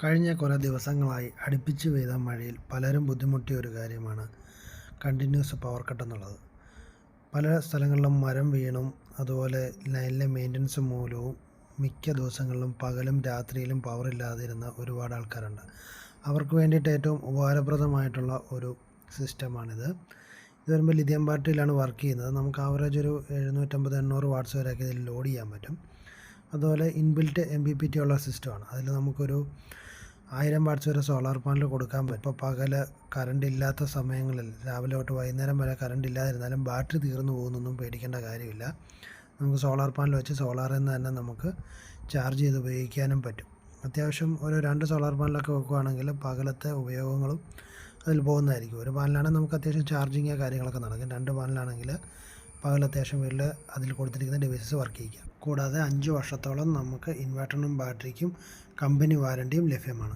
കഴിഞ്ഞ കുറേ ദിവസങ്ങളായി അടുപ്പിച്ച് പെയ്ത മഴയിൽ പലരും ബുദ്ധിമുട്ടിയ ഒരു കാര്യമാണ് കണ്ടിന്യൂസ് പവർ കട്ട് എന്നുള്ളത്. പല സ്ഥലങ്ങളിലും മരം വീണും അതുപോലെ ലൈനിലെ മെയിൻ്റനൻസ് മൂലവും മിക്ക ദിവസങ്ങളിലും പകലും രാത്രിയിലും പവർ ഇല്ലാതിരുന്ന ഒരുപാട് ആൾക്കാരുണ്ട്. അവർക്ക് വേണ്ടിയിട്ട് ഏറ്റവും ഉപകാരപ്രദമായിട്ടുള്ള ഒരു സിസ്റ്റമാണിത്. ഇത് വരുമ്പോൾ ലിഥിയം ബാറ്ററിയിലാണ് വർക്ക് ചെയ്യുന്നത്. നമുക്ക് ആവറേജ് ഒരു 750-800 വാട്ട്സ് വരെയൊക്കെ ഇതിൽ ലോഡ് ചെയ്യാൻ പറ്റും. അതുപോലെ ഇൻബിൽറ്റ് MPPT ഉള്ള സിസ്റ്റമാണ്. അതിൽ നമുക്കൊരു 1000 വാട്ട്സ് വരെ സോളാർ പാനൽ കൊടുക്കാൻ പറ്റും. ഇപ്പോൾ പകൽ കറണ്ട് ഇല്ലാത്ത സമയങ്ങളിൽ രാവിലെ തൊട്ട് വൈകുന്നേരം വരെ കറണ്ട് ഇല്ലാതിരുന്നാലും ബാറ്ററി തീർന്നു പോകുന്നൊന്നും പേടിക്കേണ്ട കാര്യമില്ല. നമുക്ക് സോളാർ പാനൽ വെച്ച് സോളാറിൽ നിന്ന് തന്നെ നമുക്ക് ചാർജ് ചെയ്ത് ഉപയോഗിക്കാനും പറ്റും. അത്യാവശ്യം ഒരു 2 സോളാർ പാനലൊക്കെ വെക്കുകയാണെങ്കിൽ പകലത്തെ ഉപയോഗങ്ങളും അതിൽ പോകുന്നതായിരിക്കും. ഒരു പാനലാണെങ്കിൽ നമുക്ക് അത്യാവശ്യം ചാർജിങ് കാര്യങ്ങളൊക്കെ നടക്കും. 2 പാനലാണെങ്കിൽ പകൽ അത്യാവശ്യം വീട്ടിൽ അതിൽ കൊടുത്തിരിക്കുന്ന ഡിവൈസസ് വർക്ക് ചെയ്യിക്കാം. കൂടാതെ 5 വർഷത്തോളം നമുക്ക് ഇൻവെർട്ടറിനും ബാറ്ററിക്കും കമ്പനി വാറണ്ടിയും ലഭ്യമാണ്.